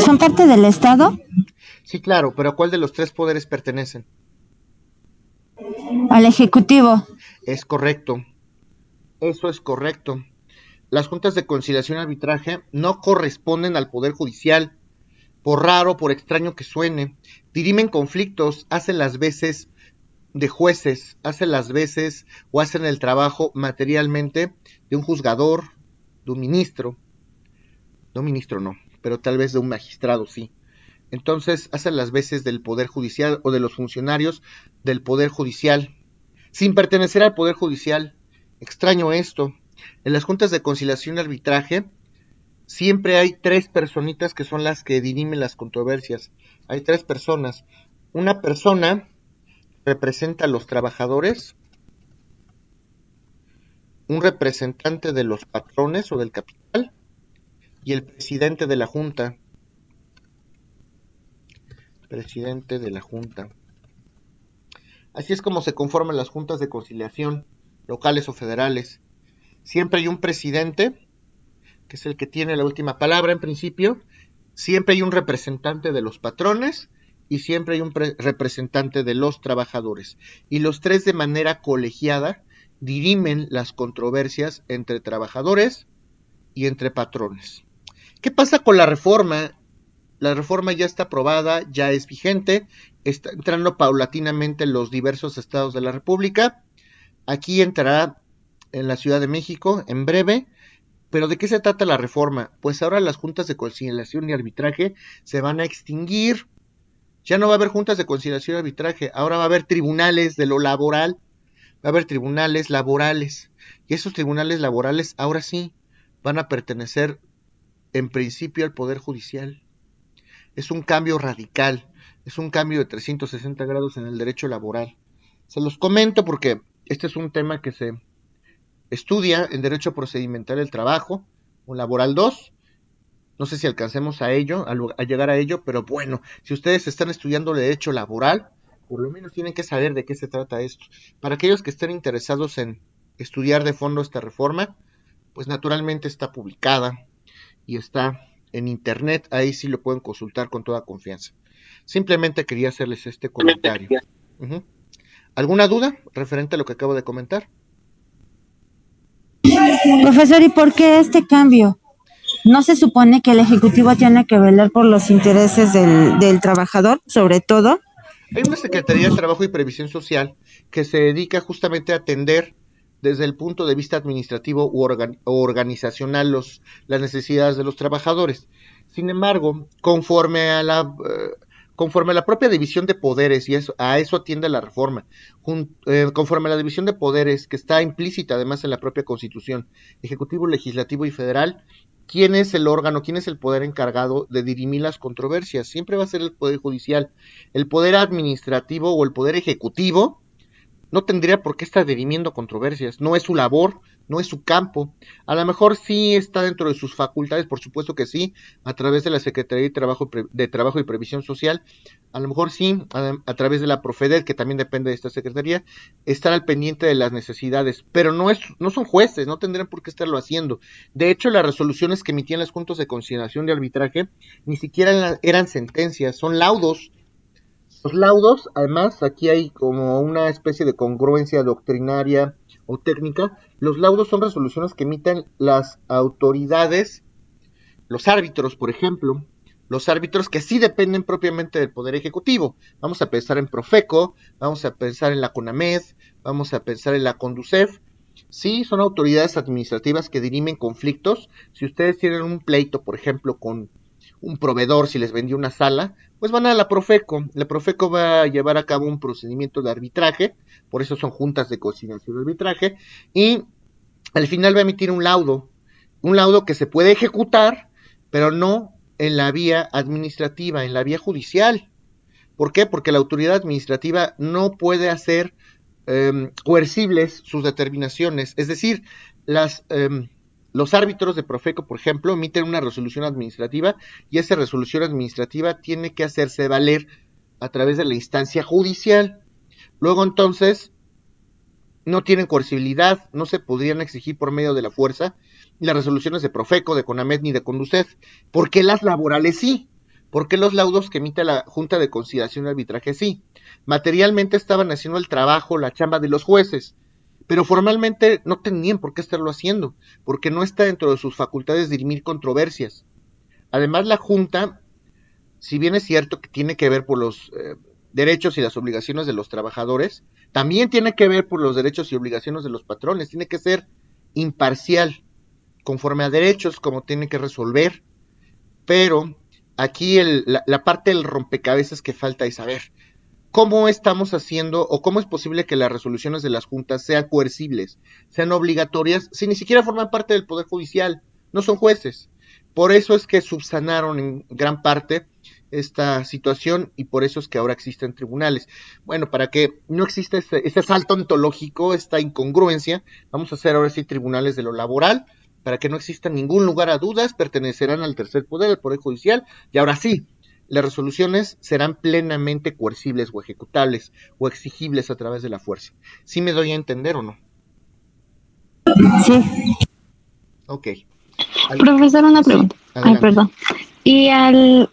¿Son parte del Estado? Sí, claro, pero ¿a cuál de los tres poderes pertenecen? Al Ejecutivo. Es correcto, eso es correcto. Las juntas de conciliación y arbitraje no corresponden al Poder Judicial, por raro, por extraño que suene. Dirimen conflictos, hacen las veces de jueces, hacen las veces o hacen el trabajo materialmente de un juzgador, de un ministro no, pero tal vez de un magistrado sí. Entonces hacen las veces del Poder Judicial o de los funcionarios del Poder Judicial, sin pertenecer al Poder Judicial. Extraño esto. En las juntas de conciliación y arbitraje siempre hay tres personitas que son las que dirimen las controversias. Hay tres personas. Una persona representa a los trabajadores, un representante de los patrones o del capital y el presidente de la junta. Presidente de la junta. Así es como se conforman las juntas de conciliación, locales o federales. Siempre hay un presidente, que es el que tiene la última palabra en principio. Siempre hay un representante de los patrones y siempre hay un representante de los trabajadores. Y los tres de manera colegiada dirimen las controversias entre trabajadores y entre patrones. ¿Qué pasa con la reforma? La reforma ya está aprobada, ya es vigente, está entrando paulatinamente en los diversos estados de la República. Aquí entrará en la Ciudad de México en breve. ¿Pero de qué se trata la reforma? Pues ahora las juntas de conciliación y arbitraje se van a extinguir. Ya no va a haber juntas de conciliación y arbitraje, ahora va a haber tribunales de lo laboral, va a haber tribunales laborales. Y esos tribunales laborales ahora sí van a pertenecer en principio al Poder Judicial. Es un cambio radical, es un cambio de 360 grados en el derecho laboral. Se los comento porque este es un tema que se estudia en Derecho Procedimental del Trabajo, o Laboral 2. No sé si alcancemos a ello, a llegar a ello, pero bueno, si ustedes están estudiando Derecho Laboral, por lo menos tienen que saber de qué se trata esto. Para aquellos que estén interesados en estudiar de fondo esta reforma, pues naturalmente está publicada y está en internet, ahí sí lo pueden consultar con toda confianza. Simplemente quería hacerles este comentario. Uh-huh. ¿Alguna duda referente a lo que acabo de comentar? Profesor, ¿y por qué este cambio? ¿No se supone que el Ejecutivo tiene que velar por los intereses del trabajador, sobre todo? Hay una Secretaría de Trabajo y Previsión Social que se dedica justamente a atender desde el punto de vista administrativo o organizacional las necesidades de los trabajadores. Sin embargo, conforme a la propia división de poderes, y a eso atiende la reforma, conforme a la división de poderes que está implícita además en la propia Constitución, Ejecutivo, Legislativo y Federal, ¿quién es el órgano, quién es el poder encargado de dirimir las controversias? Siempre va a ser el Poder Judicial. El Poder Administrativo o el Poder Ejecutivo no tendría por qué estar dirimiendo controversias, no es su labor, no es su campo. A lo mejor sí está dentro de sus facultades, por supuesto que sí, a través de la Secretaría de Trabajo y Previsión Social, a lo mejor sí, a través de la Profedet, que también depende de esta Secretaría, estar al pendiente de las necesidades, pero no son jueces, no tendrían por qué estarlo haciendo. De hecho, las resoluciones que emitían las juntas de conciliación de arbitraje ni siquiera eran sentencias, son laudos. Los laudos, además, aquí hay como una especie de congruencia doctrinaria o técnica. Los laudos son resoluciones que emiten las autoridades, los árbitros, por ejemplo, los árbitros que sí dependen propiamente del Poder Ejecutivo. Vamos a pensar en Profeco, vamos a pensar en la CONAMED, vamos a pensar en la CONDUCEF. Sí, son autoridades administrativas que dirimen conflictos. Si ustedes tienen un pleito, por ejemplo, con un proveedor, si les vendió una sala, pues van a la Profeco. La Profeco va a llevar a cabo un procedimiento de arbitraje, por eso son juntas de conciliación de arbitraje, y al final va a emitir un laudo que se puede ejecutar, pero no en la vía administrativa, en la vía judicial. ¿Por qué? Porque la autoridad administrativa no puede hacer coercibles sus determinaciones. Es decir, los árbitros de Profeco, por ejemplo, emiten una resolución administrativa y esa resolución administrativa tiene que hacerse valer a través de la instancia judicial. Luego entonces no tienen coercibilidad, no se podrían exigir por medio de la fuerza las resoluciones de Profeco, de CONAMED ni de CONDUCET. ¿Por qué las laborales sí? ¿Por qué los laudos que emite la Junta de Conciliación y Arbitraje sí? Materialmente estaban haciendo el trabajo, la chamba de los jueces, pero formalmente no tenían por qué estarlo haciendo, porque no está dentro de sus facultades dirimir controversias. Además, la Junta, si bien es cierto que tiene que ver por los derechos y las obligaciones de los trabajadores, también tiene que ver por los derechos y obligaciones de los patrones, tiene que ser imparcial, conforme a derechos, como tiene que resolver, pero aquí la parte del rompecabezas que falta es saber cómo estamos haciendo o cómo es posible que las resoluciones de las juntas sean coercibles, sean obligatorias, si ni siquiera forman parte del Poder Judicial, no son jueces. Por eso es que subsanaron en gran parte esta situación y por eso es que ahora existen tribunales. Bueno, para que no exista ese salto ontológico, esta incongruencia, vamos a hacer ahora sí tribunales de lo laboral, para que no exista ningún lugar a dudas, pertenecerán al tercer poder, el Poder Judicial, y ahora sí, las resoluciones serán plenamente coercibles o ejecutables o exigibles a través de la fuerza. ¿Sí me doy a entender o no? Sí. Ok. Profesor, una pregunta. Ay, Adelante. perdón. Y al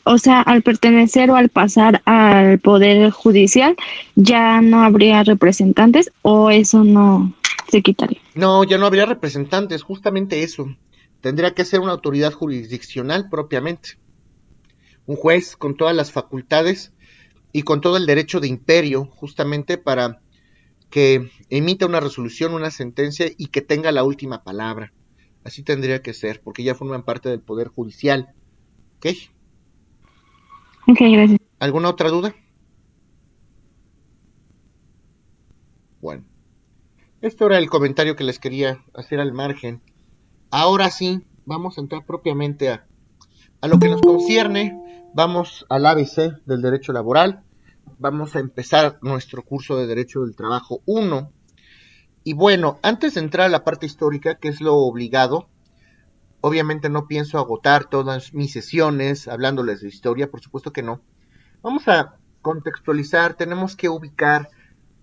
pertenecer o al pasar al Poder Judicial, ¿ya no habría representantes o eso no se quitaría? No, ya no habría representantes, justamente eso. Tendría que ser una autoridad jurisdiccional propiamente. Un juez con todas las facultades y con todo el derecho de imperio, justamente para que emita una resolución, una sentencia y que tenga la última palabra. Así tendría que ser, porque ya forman parte del Poder Judicial. ¿Ok? Ok, gracias. ¿Alguna otra duda? Bueno, este era el comentario que les quería hacer al margen. Ahora sí, vamos a entrar propiamente a lo que nos concierne. Vamos al ABC del derecho laboral. Vamos a empezar nuestro curso de Derecho del Trabajo 1. Y bueno, antes de entrar a la parte histórica, que es lo obligado, obviamente no pienso agotar todas mis sesiones hablándoles de historia, por supuesto que no. Vamos a contextualizar, tenemos que ubicar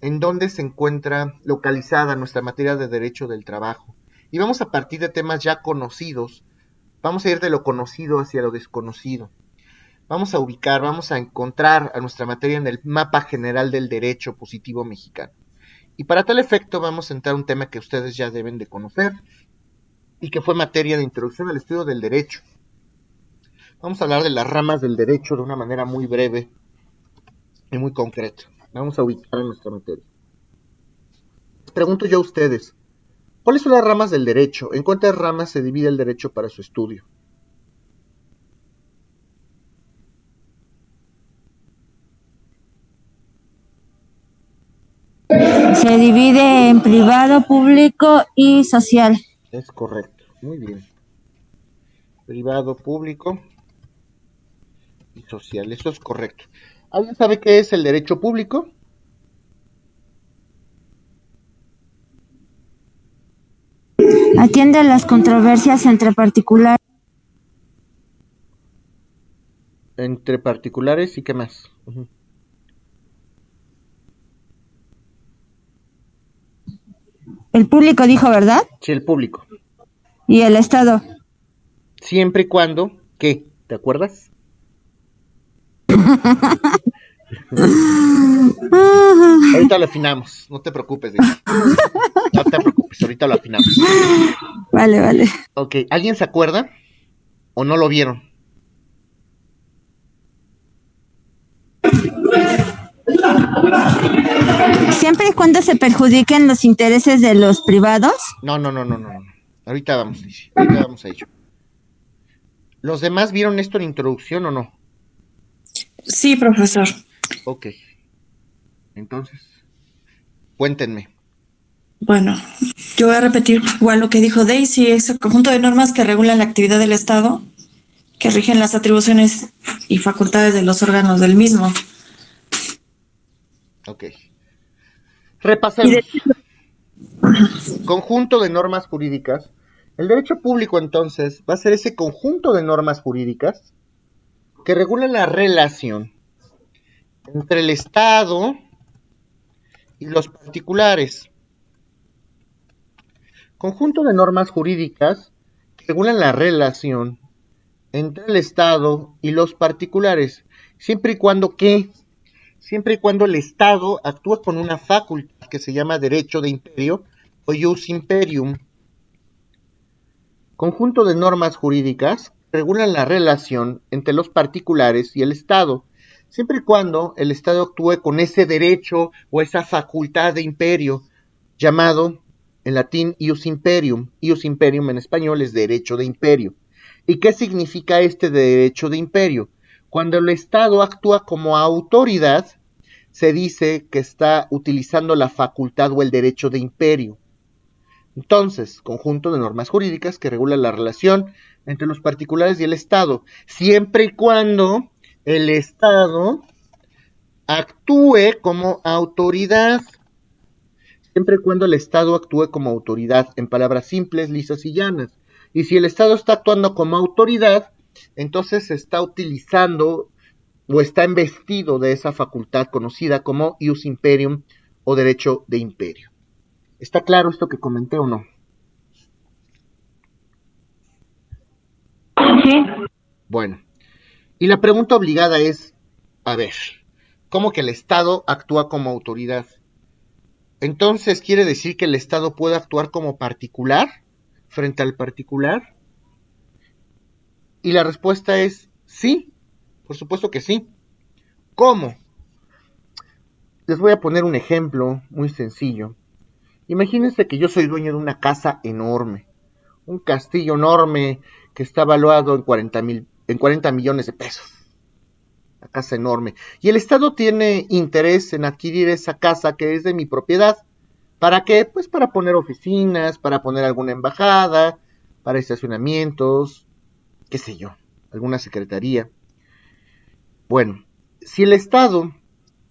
en dónde se encuentra localizada nuestra materia de derecho del trabajo. Y vamos a partir de temas ya conocidos, vamos a ir de lo conocido hacia lo desconocido. Vamos a ubicar, vamos a encontrar a nuestra materia en el mapa general del derecho positivo mexicano. Y para tal efecto vamos a entrar a un tema que ustedes ya deben de conocer y que fue materia de introducción al estudio del derecho. Vamos a hablar de las ramas del derecho de una manera muy breve y muy concreta. Vamos a ubicar en nuestra materia. Les pregunto yo a ustedes, ¿cuáles son las ramas del derecho? ¿En cuántas ramas se divide el derecho para su estudio? Se divide en privado, público y social. Es correcto, muy bien. Privado, público y social, eso es correcto. ¿Alguien sabe qué es el derecho público? Atiende a las controversias entre particulares. Entre particulares y qué más. El público dijo, ¿verdad? Sí, el público. Y el Estado. Siempre y cuando, ¿qué? ¿Te acuerdas? Ahorita lo afinamos, no te preocupes, Daisy. No te preocupes, ahorita lo afinamos. Vale, vale. Ok, ¿alguien se acuerda o no lo vieron? Siempre y cuando se perjudiquen los intereses de los privados. No. Ahorita vamos, Daisy. Ahorita vamos a ello. ¿Los demás vieron esto en introducción o no? Sí, profesor. Ok. Entonces, cuéntenme. Bueno, yo voy a repetir igual lo que dijo Daisy, es el conjunto de normas que regulan la actividad del Estado, que rigen las atribuciones y facultades de los órganos del mismo. Ok. Repasemos. Conjunto de normas jurídicas. El derecho público, entonces, va a ser ese conjunto de normas jurídicas que regulan la relación entre el Estado y los particulares. Conjunto de normas jurídicas regulan la relación entre el Estado y los particulares, siempre y cuando ¿qué? Siempre y cuando el Estado actúa con una facultad que se llama derecho de imperio o ius imperium, conjunto de normas jurídicas que regulan la relación entre los particulares y el Estado, siempre y cuando el Estado actúe con ese derecho o esa facultad de imperio, llamado en latín ius imperium. Ius imperium en español es derecho de imperio. ¿Y qué significa este derecho de imperio? Cuando el Estado actúa como autoridad, se dice que está utilizando la facultad o el derecho de imperio. Entonces, conjunto de normas jurídicas que regula la relación entre los particulares y el Estado, siempre y cuando el Estado actúe como autoridad. Siempre y cuando el Estado actúe como autoridad, en palabras simples, lisas y llanas. Y si el Estado está actuando como autoridad, entonces se está utilizando o está investido de esa facultad conocida como ius imperium o derecho de imperio. ¿Está claro esto que comenté o no? Sí. Bueno, y la pregunta obligada es, a ver, ¿cómo que el Estado actúa como autoridad? Entonces, ¿quiere decir que el Estado puede actuar como particular frente al particular? Y la respuesta es sí, por supuesto que sí. ¿Cómo? Les voy a poner un ejemplo muy sencillo. Imagínense que yo soy dueño de una casa enorme, un castillo enorme que está valuado en 40 millones de pesos. Una casa enorme. Y el Estado tiene interés en adquirir esa casa que es de mi propiedad. ¿Para qué? Pues para poner oficinas, para poner alguna embajada, para estacionamientos, qué sé yo, alguna secretaría. Bueno, si el Estado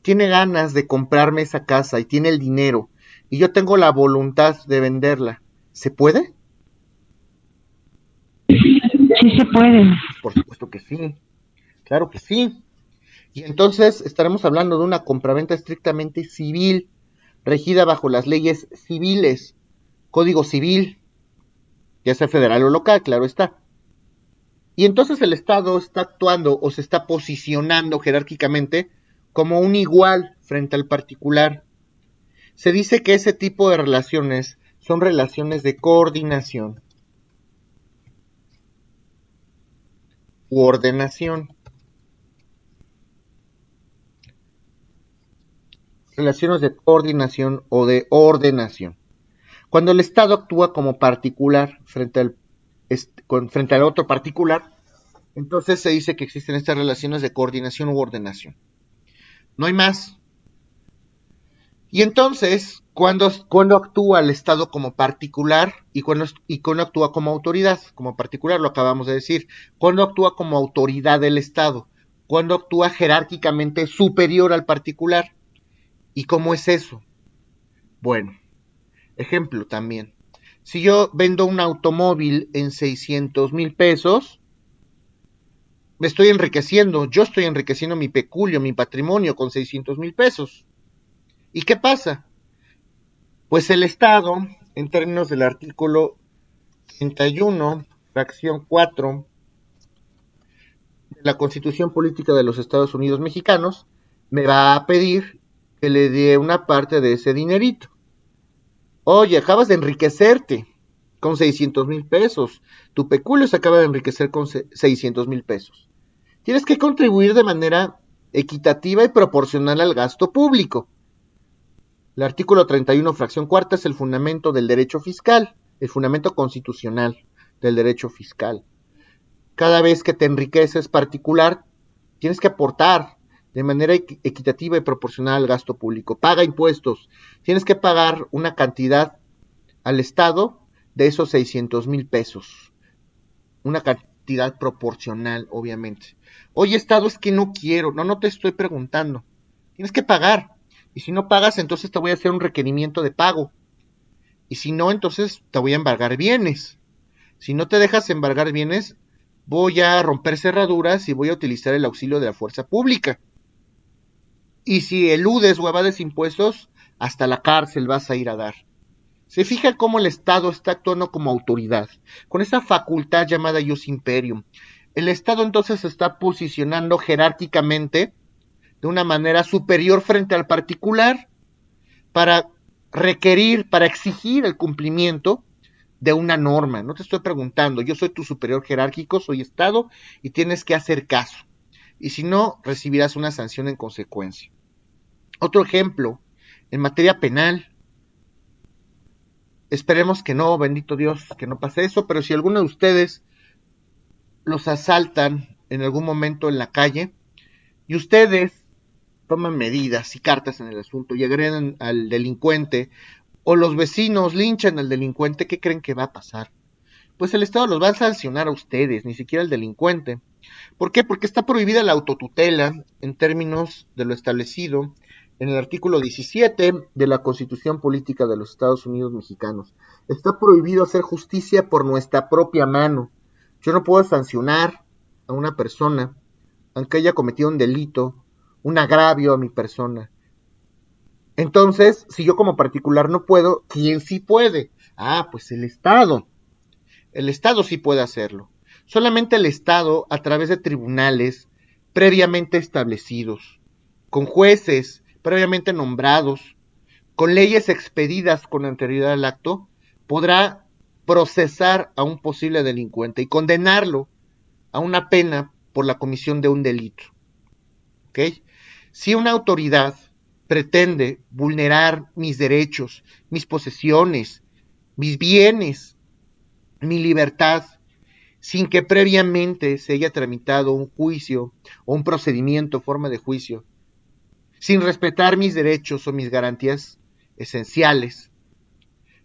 tiene ganas de comprarme esa casa y tiene el dinero y yo tengo la voluntad de venderla, ¿se puede? Sí se puede. Por supuesto que sí, claro que sí. Y entonces estaremos hablando de una compraventa estrictamente civil, regida bajo las leyes civiles, Código Civil, ya sea federal o local, claro está. Y entonces el Estado está actuando o se está posicionando jerárquicamente como un igual frente al particular. Se dice que ese tipo de relaciones son relaciones de coordinación u ordenación. Relaciones de coordinación o de ordenación. Cuando el Estado actúa como particular frente al otro particular, entonces se dice que existen estas relaciones de coordinación u ordenación. No hay más. Y entonces, ¿cuándo actúa el Estado como particular y cuándo actúa como autoridad? Como particular, lo acabamos de decir. ¿Cuándo actúa como autoridad del Estado? ¿Cuándo actúa jerárquicamente superior al particular? ¿Y cómo es eso? Bueno, ejemplo también. Si yo vendo un automóvil en 600,000 pesos, me estoy enriqueciendo. Yo estoy enriqueciendo mi peculio, mi patrimonio con 600,000 pesos. ¿Y qué pasa? Pues el Estado, en términos del artículo 31, fracción 4 de la Constitución Política de los Estados Unidos Mexicanos, me va a pedir que le dé una parte de ese dinerito. Oye, acabas de enriquecerte con 600,000 pesos. Tu peculio se acaba de enriquecer con 600,000 pesos. Tienes que contribuir de manera equitativa y proporcional al gasto público. El artículo 31, fracción cuarta, es el fundamento del derecho fiscal, el fundamento constitucional del derecho fiscal. Cada vez que te enriqueces particular, tienes que aportar de manera equitativa y proporcional al gasto público. Paga impuestos. Tienes que pagar una cantidad al Estado de esos 600,000 pesos. Una cantidad proporcional, obviamente. Oye, Estado, es que no quiero. No te estoy preguntando. Tienes que pagar. Y si no pagas, entonces te voy a hacer un requerimiento de pago. Y si no, entonces te voy a embargar bienes. Si no te dejas embargar bienes, voy a romper cerraduras y voy a utilizar el auxilio de la fuerza pública. Y si eludes o evades impuestos, hasta la cárcel vas a ir a dar. Se fija cómo el Estado está actuando como autoridad, con esa facultad llamada ius imperium. El Estado entonces se está posicionando jerárquicamente de una manera superior frente al particular para requerir, para exigir el cumplimiento de una norma. No te estoy preguntando, yo soy tu superior jerárquico, soy Estado y tienes que hacer caso. Y si no, recibirás una sanción en consecuencia. Otro ejemplo, en materia penal, esperemos que no, bendito Dios, que no pase eso, pero si alguno de ustedes los asaltan en algún momento en la calle y ustedes toman medidas y cartas en el asunto y agreden al delincuente o los vecinos linchan al delincuente, ¿qué creen que va a pasar? Pues el Estado los va a sancionar a ustedes, ni siquiera al delincuente. ¿Por qué? Porque está prohibida la autotutela en términos de lo establecido en el artículo 17 de la Constitución Política de los Estados Unidos Mexicanos. Está prohibido hacer justicia por nuestra propia mano. Yo no puedo sancionar a una persona aunque haya cometido un delito, un agravio a mi persona. Entonces, si yo como particular no puedo, ¿quién sí puede? Ah, pues el Estado. El Estado sí puede hacerlo. Solamente el Estado, a través de tribunales previamente establecidos, con jueces previamente nombrados, con leyes expedidas con anterioridad al acto, podrá procesar a un posible delincuente y condenarlo a una pena por la comisión de un delito. ¿Okay? Si una autoridad pretende vulnerar mis derechos, mis posesiones, mis bienes, mi libertad, sin que previamente se haya tramitado un juicio o un procedimiento, forma de juicio, sin respetar mis derechos o mis garantías esenciales,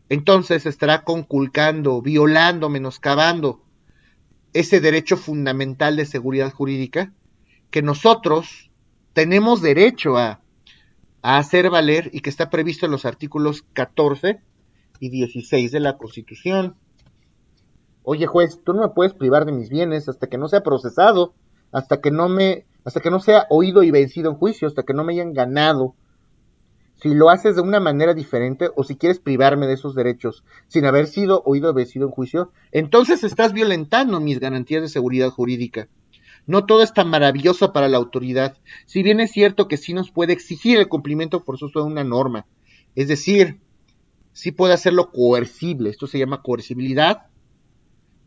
entonces estará conculcando, violando, menoscabando ese derecho fundamental de seguridad jurídica que nosotros tenemos derecho a hacer valer y que está previsto en los artículos 14 y 16 de la Constitución. Oye, juez, tú no me puedes privar de mis bienes hasta que no sea procesado, hasta que no sea oído y vencido en juicio, hasta que no me hayan ganado. Si lo haces de una manera diferente o si quieres privarme de esos derechos sin haber sido oído y vencido en juicio, entonces estás violentando mis garantías de seguridad jurídica. No todo es tan maravilloso para la autoridad, si bien es cierto que sí nos puede exigir el cumplimiento forzoso de una norma, es decir, sí puede hacerlo coercible, esto se llama coercibilidad.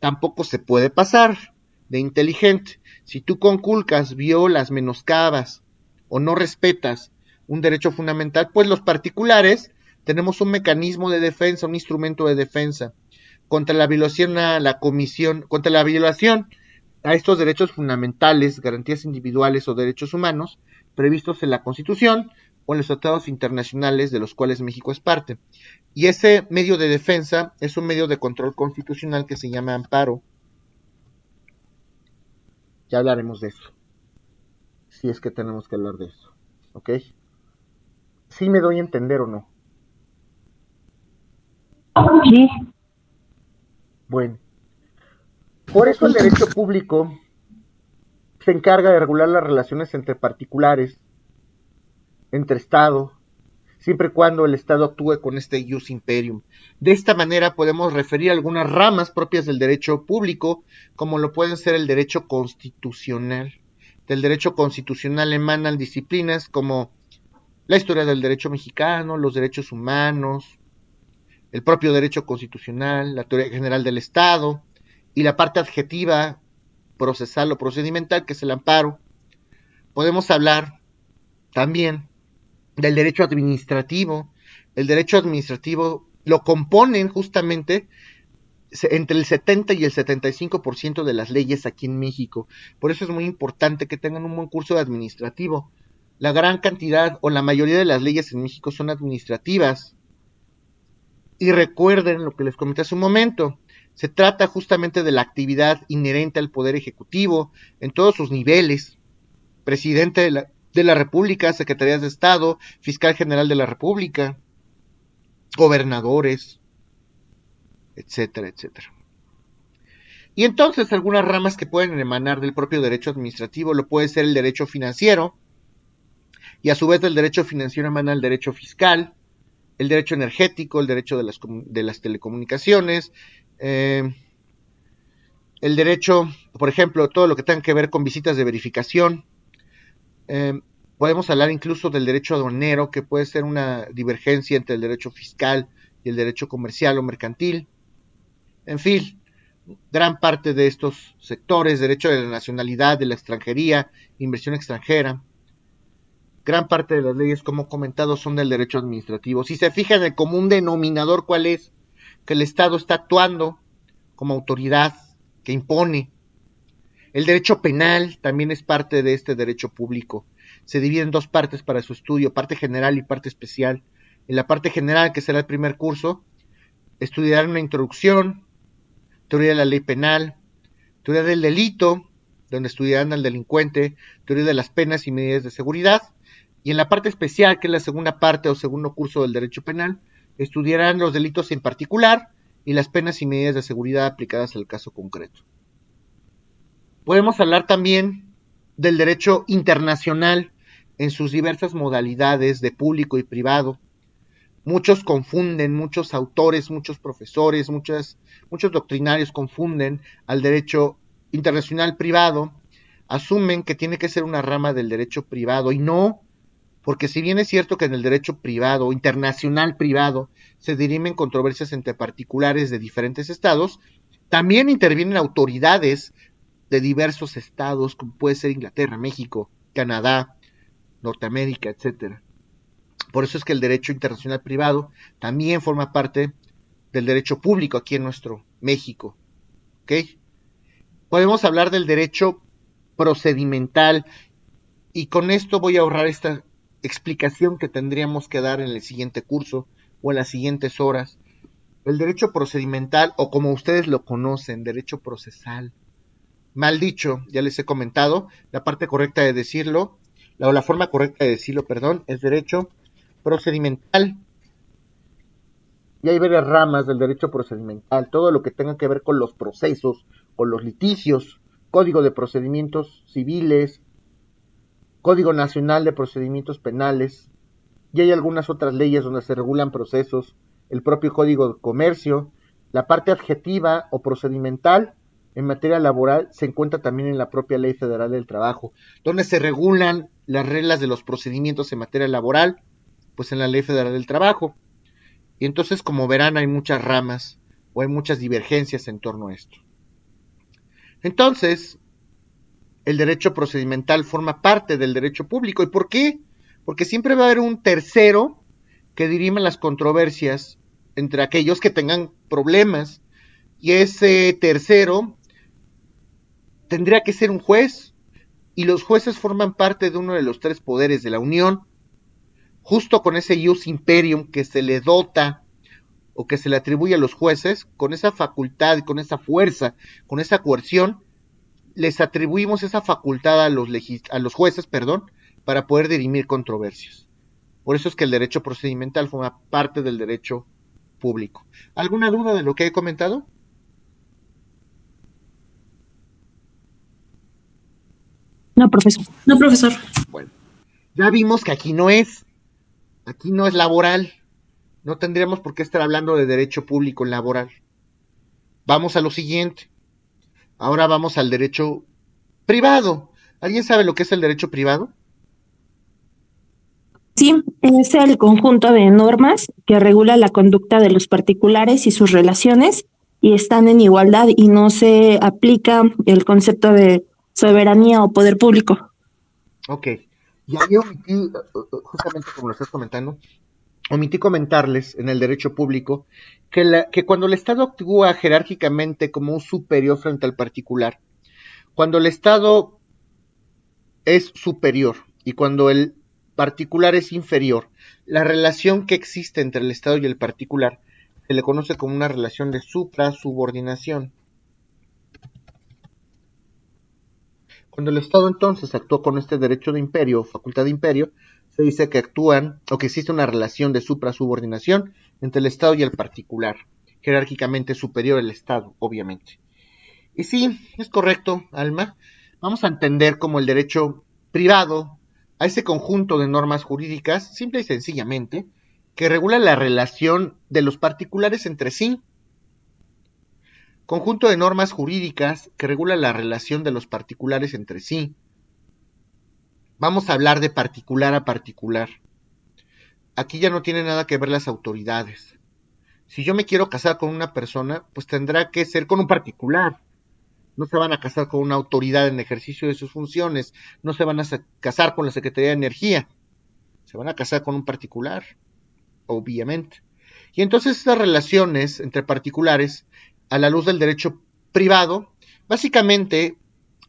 Tampoco se puede pasar de inteligente. Si tú conculcas, violas, menoscabas o no respetas un derecho fundamental, pues los particulares tenemos un mecanismo de defensa, un instrumento de defensa contra la violación a estos derechos fundamentales, garantías individuales o derechos humanos previstos en la Constitución o en los tratados internacionales de los cuales México es parte. Y ese medio de defensa es un medio de control constitucional que se llama amparo. Ya hablaremos de eso, si es que tenemos que hablar de eso, ¿ok? ¿Sí me doy a entender o no? Sí. Bueno, por eso el derecho público se encarga de regular las relaciones entre particulares, entre Estado, siempre y cuando el Estado actúe con este ius imperium. De esta manera podemos referir algunas ramas propias del derecho público, como lo pueden ser el derecho constitucional. Del derecho constitucional emanan disciplinas como la historia del derecho mexicano, los derechos humanos, el propio derecho constitucional, la teoría general del Estado y la parte adjetiva, procesal o procedimental, que es el amparo. Podemos hablar también del derecho administrativo. El derecho administrativo lo componen justamente entre el 70 y el 75% de las leyes aquí en México. Por eso es muy importante que tengan un buen curso de administrativo. La gran cantidad o la mayoría de las leyes en México son administrativas. Y recuerden lo que les comenté hace un momento. Se trata justamente de la actividad inherente al Poder Ejecutivo en todos sus niveles. Presidente de la República, Secretarías de Estado, Fiscal General de la República, gobernadores, etcétera, etcétera. Y entonces algunas ramas que pueden emanar del propio derecho administrativo lo puede ser el derecho financiero, y a su vez del derecho financiero emana el derecho fiscal, el derecho energético, el derecho de las telecomunicaciones, el derecho, por ejemplo, todo lo que tenga que ver con visitas de verificación. Podemos hablar incluso del derecho aduanero, que puede ser una divergencia entre el derecho fiscal y el derecho comercial o mercantil. En fin, gran parte de estos sectores, derecho de la nacionalidad, de la extranjería, inversión extranjera, gran parte de las leyes, como he comentado, son del derecho administrativo. Si se fijan, el común denominador, ¿cuál es? Que el Estado está actuando como autoridad que impone. El derecho penal también es parte de este derecho público. Se divide en dos partes para su estudio, parte general y parte especial. En la parte general, que será el primer curso, estudiarán una introducción, teoría de la ley penal, teoría del delito, donde estudiarán al delincuente, teoría de las penas y medidas de seguridad. Y en la parte especial, que es la segunda parte o segundo curso del derecho penal, estudiarán los delitos en particular y las penas y medidas de seguridad aplicadas al caso concreto. Podemos hablar también del derecho internacional en sus diversas modalidades de público y privado. Muchos confunden, muchos autores, muchos profesores, muchos doctrinarios confunden al derecho internacional privado, asumen que tiene que ser una rama del derecho privado y no, porque si bien es cierto que en el derecho privado, internacional privado, se dirimen controversias entre particulares de diferentes estados, también intervienen autoridades de diversos estados, como puede ser Inglaterra, México, Canadá, Norteamérica, etcétera. Por eso es que el derecho internacional privado también forma parte del derecho público aquí en nuestro México. ¿Okay? Podemos hablar del derecho procedimental y con esto voy a ahorrar esta explicación que tendríamos que dar en el siguiente curso o en las siguientes horas. El derecho procedimental, o como ustedes lo conocen, derecho procesal. Mal dicho, ya les he comentado, la parte correcta de decirlo, o la forma correcta de decirlo, perdón, es derecho procedimental. Y hay varias ramas del derecho procedimental, todo lo que tenga que ver con los procesos, con los litigios, Código de Procedimientos Civiles, Código Nacional de Procedimientos Penales, y hay algunas otras leyes donde se regulan procesos, el propio Código de Comercio, la parte adjetiva o procedimental en materia laboral se encuentra también en la propia Ley Federal del Trabajo, donde se regulan las reglas de los procedimientos en materia laboral, pues en la Ley Federal del Trabajo. Y entonces, como verán, hay muchas ramas o hay muchas divergencias en torno a esto. Entonces, el derecho procedimental forma parte del derecho público. ¿Y por qué? Porque siempre va a haber un tercero que dirime las controversias entre aquellos que tengan problemas. Y ese tercero tendría que ser un juez. Y los jueces forman parte de uno de los tres poderes de la Unión. Justo con ese ius imperium que se le dota o que se le atribuye a los jueces, con esa facultad, con esa fuerza, con esa coerción, les atribuimos esa facultad a los jueces, para poder dirimir controversias. Por eso es que el derecho procedimental forma parte del derecho público. ¿Alguna duda de lo que he comentado? No, profesor. No, profesor. Bueno, ya vimos que aquí no es laboral. No tendríamos por qué estar hablando de derecho público laboral. Vamos a lo siguiente. Ahora vamos al derecho privado. ¿Alguien sabe lo que es el derecho privado? Sí, es el conjunto de normas que regula la conducta de los particulares y sus relaciones y están en igualdad y no se aplica el concepto de soberanía o poder público. Ok. Y ahí omití, justamente como lo estás comentando, omití comentarles en el derecho público que cuando el Estado actúa jerárquicamente como un superior frente al particular, cuando el Estado es superior y cuando el particular es inferior, la relación que existe entre el Estado y el particular se le conoce como una relación de suprasubordinación. Cuando el Estado entonces actúa con este derecho de imperio, facultad de imperio, se dice que actúan o que existe una relación de suprasubordinación entre el Estado y el particular, jerárquicamente superior al Estado, obviamente. Y sí, es correcto, Alma. Vamos a entender como el derecho privado a ese conjunto de normas jurídicas, simple y sencillamente, que regula la relación de los particulares entre sí. Conjunto de normas jurídicas que regula la relación de los particulares entre sí. Vamos a hablar de particular a particular. Aquí ya no tiene nada que ver las autoridades. Si yo me quiero casar con una persona, pues tendrá que ser con un particular. No se van a casar con una autoridad en ejercicio de sus funciones. No se van a casar con la Secretaría de Energía. Se van a casar con un particular, obviamente. Y entonces estas relaciones entre particulares, a la luz del derecho privado, básicamente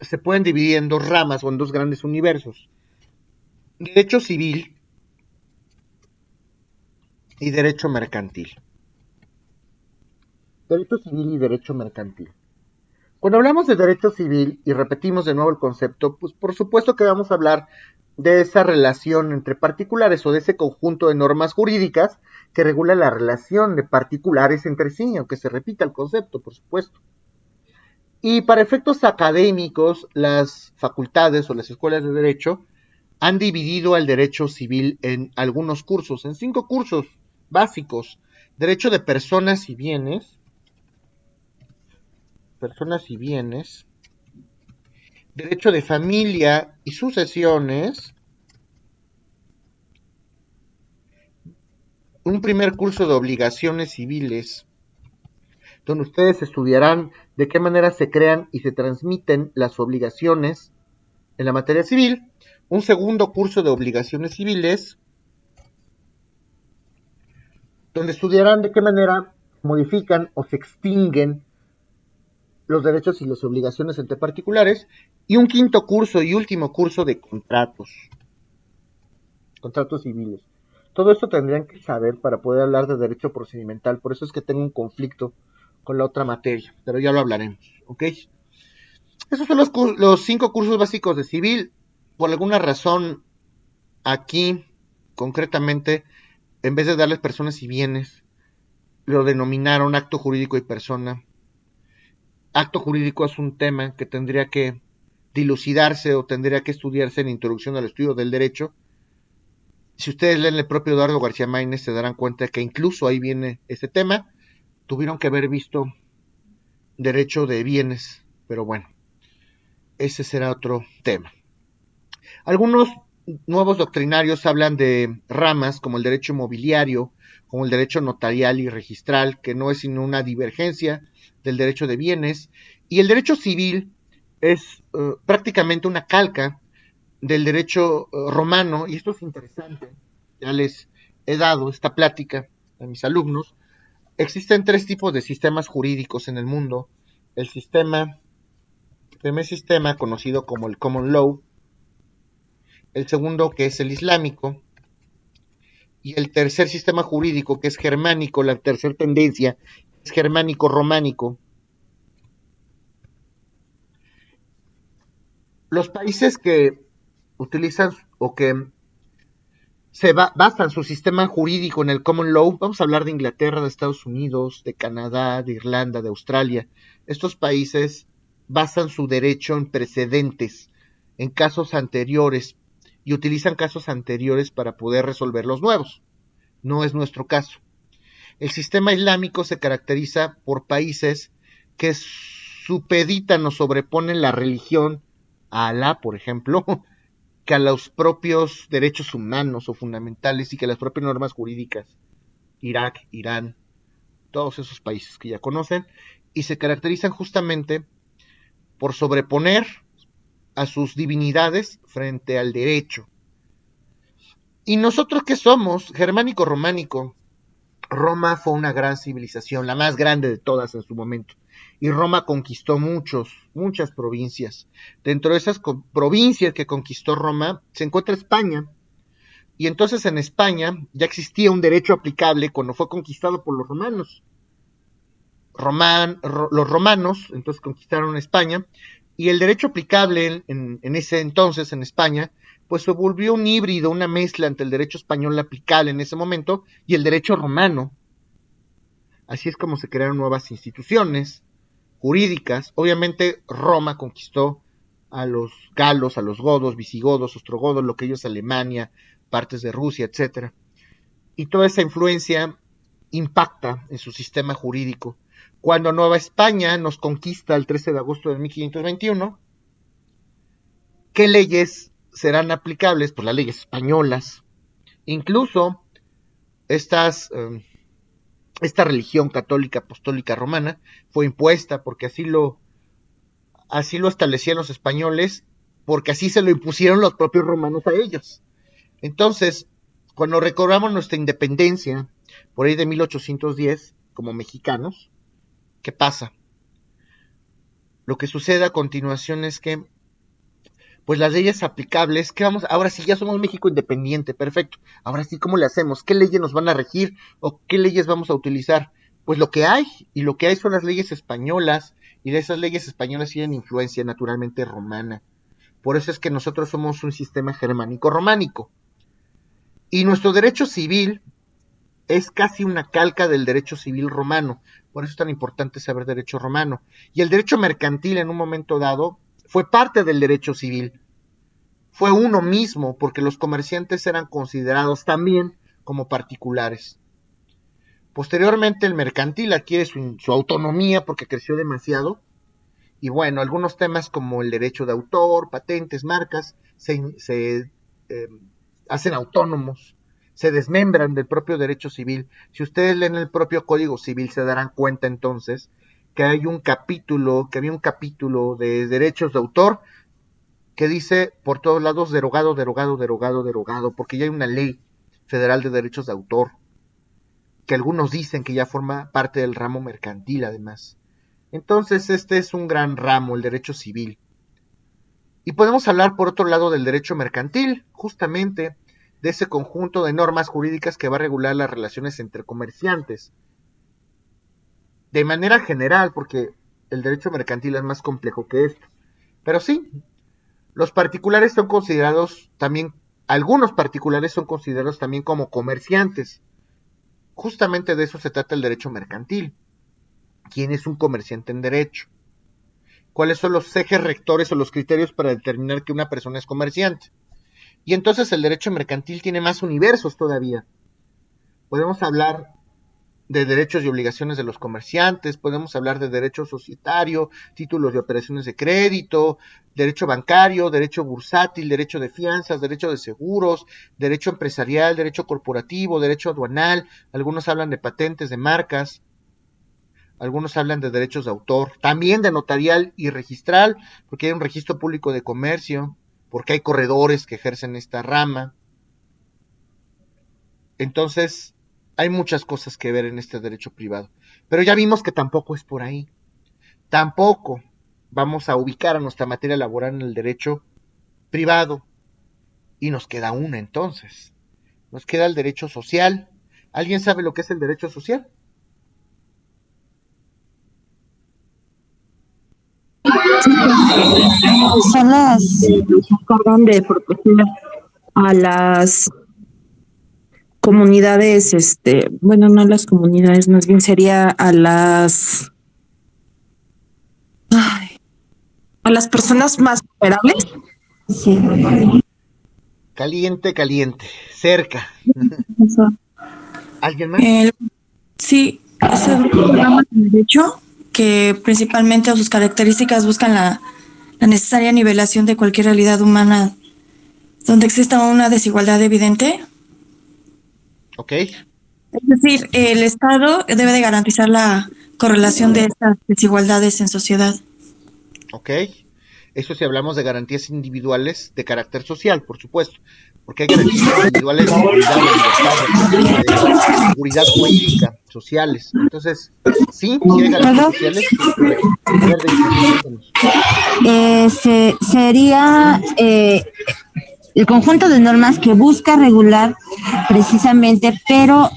se pueden dividir en dos ramas o en dos grandes universos. Derecho civil y derecho mercantil. Derecho civil y derecho mercantil. Cuando hablamos de derecho civil, y repetimos de nuevo el concepto, pues por supuesto que vamos a hablar de esa relación entre particulares o de ese conjunto de normas jurídicas que regula la relación de particulares entre sí, aunque se repita el concepto, por supuesto. Y para efectos académicos, las facultades o las escuelas de derecho han dividido el derecho civil en algunos cursos, en 5 cursos básicos: derecho de personas y bienes, derecho de familia y sucesiones, un primer curso de obligaciones civiles, donde ustedes estudiarán de qué manera se crean y se transmiten las obligaciones en la materia civil, un segundo curso de obligaciones civiles, donde estudiarán de qué manera modifican o se extinguen los derechos y las obligaciones entre particulares, y un quinto curso y último curso de contratos civiles. Todo esto tendrían que saber para poder hablar de derecho procedimental, por eso es que tengo un conflicto con la otra materia, pero ya lo hablaremos, ¿ok? Esos son los 5 cursos básicos de civil. Por alguna razón, aquí, concretamente, en vez de darles personas y bienes, lo denominaron acto jurídico y persona. Acto jurídico es un tema que tendría que dilucidarse o tendría que estudiarse en Introducción al Estudio del Derecho. Si ustedes leen el propio Eduardo García Maínez, se darán cuenta que incluso ahí viene ese tema. Tuvieron que haber visto derecho de bienes, pero bueno, ese será otro tema. Algunos nuevos doctrinarios hablan de ramas como el derecho inmobiliario, como el derecho notarial y registral, que no es sino una divergencia del derecho de bienes, y el derecho civil es prácticamente una calca del derecho romano, y esto es interesante, ya les he dado esta plática a mis alumnos. Existen 3 tipos de sistemas jurídicos en el mundo: el primer sistema conocido como el common law, el segundo que es el islámico, y el tercer sistema jurídico que es germánico, la tercera tendencia es germánico-románico. Los países que utilizan o que basan su sistema jurídico en el common law, vamos a hablar de Inglaterra, de Estados Unidos, de Canadá, de Irlanda, de Australia. Estos países basan su derecho en precedentes, en casos anteriores, y utilizan casos anteriores para poder resolver los nuevos. No es nuestro caso. El sistema islámico se caracteriza por países que supeditan o sobreponen la religión a Alá, por ejemplo, que a los propios derechos humanos o fundamentales y que a las propias normas jurídicas. Irak, Irán, todos esos países que ya conocen, y se caracterizan justamente por sobreponer a sus divinidades frente al derecho. ¿Y nosotros qué somos? Germánico-románico. Roma fue una gran civilización, la más grande de todas en su momento. Y Roma conquistó muchas provincias. Dentro de esas provincias que conquistó Roma se encuentra España. Y entonces en España ya existía un derecho aplicable cuando fue conquistado por los romanos. Los romanos entonces conquistaron España, y el derecho aplicable en ese entonces en España pues se volvió un híbrido, una mezcla entre el derecho español aplicable en ese momento y el derecho romano. Así es como se crearon nuevas instituciones jurídicas. Obviamente Roma conquistó a los galos, a los godos, visigodos, ostrogodos, lo que ellos Alemania, partes de Rusia, etc. y toda esa influencia impacta en su sistema jurídico. Cuando Nueva España nos conquista el 13 de agosto de 1521, ¿qué leyes serán aplicables? Pues las leyes españolas. Incluso esta religión católica apostólica romana fue impuesta porque así lo establecían los españoles, porque así se lo impusieron los propios romanos a ellos. Entonces, cuando recobramos nuestra independencia, por ahí de 1810, como mexicanos, ¿qué pasa? Lo que sucede a continuación es que, pues las leyes aplicables, ahora sí ya somos México independiente, perfecto, ahora sí, ¿cómo le hacemos? ¿Qué leyes nos van a regir o qué leyes vamos a utilizar? Pues lo que hay, y lo que hay son las leyes españolas, y de esas leyes españolas tienen influencia naturalmente romana. Por eso es que nosotros somos un sistema germánico-románico. Y nuestro derecho civil es casi una calca del derecho civil romano. Por eso es tan importante saber derecho romano. Y el derecho mercantil en un momento dado fue parte del derecho civil. Fue uno mismo, porque los comerciantes eran considerados también como particulares. Posteriormente el mercantil adquiere su autonomía porque creció demasiado. Y bueno, algunos temas como el derecho de autor, patentes, marcas, se hacen autónomos, se desmembran del propio derecho civil. Si ustedes leen el propio Código Civil se darán cuenta entonces que había un capítulo de derechos de autor que dice por todos lados derogado, porque ya hay una ley federal de derechos de autor, que algunos dicen que ya forma parte del ramo mercantil además. Entonces este es un gran ramo, el derecho civil. Y podemos hablar por otro lado del derecho mercantil, justamente de ese conjunto de normas jurídicas que va a regular las relaciones entre comerciantes. De manera general, porque el derecho mercantil es más complejo que esto. Pero sí, los particulares son considerados también, algunos particulares son considerados también como comerciantes. Justamente de eso se trata el derecho mercantil. ¿Quién es un comerciante en derecho? ¿Cuáles son los ejes rectores o los criterios para determinar que una persona es comerciante? Y entonces el derecho mercantil tiene más universos todavía. Podemos hablar de derechos y obligaciones de los comerciantes, podemos hablar de derecho societario, títulos de operaciones de crédito, derecho bancario, derecho bursátil, derecho de fianzas, derecho de seguros, derecho empresarial, derecho corporativo, derecho aduanal, algunos hablan de patentes, de marcas, algunos hablan de derechos de autor, también de notarial y registral, porque hay un registro público de comercio, porque hay corredores que ejercen esta rama. Entonces, hay muchas cosas que ver en este derecho privado. Pero ya vimos que tampoco es por ahí. Tampoco vamos a ubicar a nuestra materia laboral en el derecho privado. Y nos queda una entonces. Nos queda el derecho social. ¿Alguien sabe lo que es el derecho social? Son las... Se encargan de proteger a las comunidades, bueno, no las comunidades, más bien sería a las personas más vulnerables. Sí. Caliente, cerca. ¿Alguien más? Sí, es el grupo de ramas de derecho que principalmente o sus características buscan la necesaria nivelación de cualquier realidad humana donde exista una desigualdad evidente. Ok. Es decir, el Estado debe de garantizar la correlación de estas desigualdades en sociedad. Ok. Eso si hablamos de garantías individuales de carácter social, por supuesto. Porque hay garantías individuales de seguridad, de libertad, de seguridad jurídica, sociales. Entonces, sí hay garantías sociales. Sería el conjunto de normas que busca regular precisamente, pero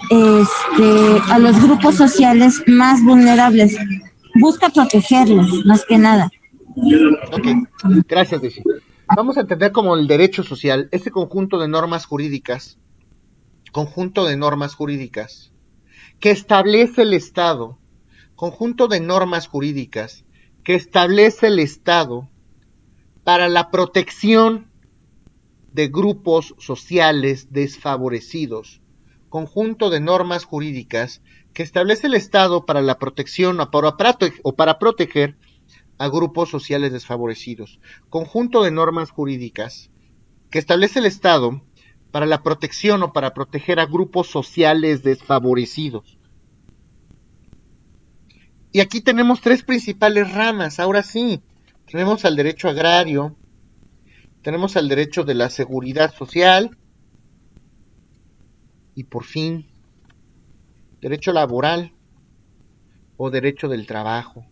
a los grupos sociales más vulnerables. Busca protegerlos, más que nada. Ok, gracias, Desi. Vamos a entender como el derecho social, este conjunto de normas jurídicas, que establece el Estado, conjunto de normas jurídicas que establece el Estado para la protección de grupos sociales desfavorecidos, conjunto de normas jurídicas que establece el Estado para la protección o para proteger a grupos sociales desfavorecidos. Conjunto de normas jurídicas que establece el Estado para la protección o para proteger a grupos sociales desfavorecidos. Y aquí tenemos tres principales ramas. Ahora sí, tenemos al derecho agrario, tenemos al derecho de la seguridad social y por fin, derecho laboral o derecho del trabajo.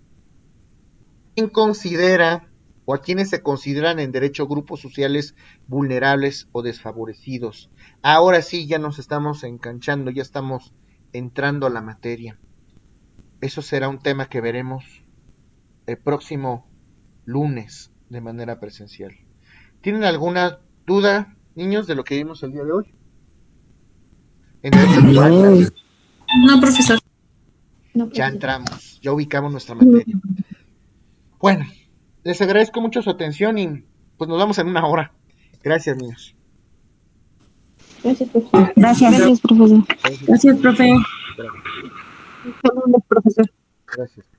¿Quién considera o a quienes se consideran en derecho grupos sociales vulnerables o desfavorecidos? Ahora sí, ya nos estamos enganchando, ya estamos entrando a la materia. Eso será un tema que veremos el próximo lunes de manera presencial. ¿Tienen alguna duda, niños, de lo que vimos el día de hoy? En derecho laboral. No, profesor. Ya entramos, ya ubicamos nuestra materia. Bueno, les agradezco mucho su atención y pues nos vemos en una hora. Gracias, niños. Gracias. Gracias, profesor. Gracias, profe. Saludos, profesor. Gracias.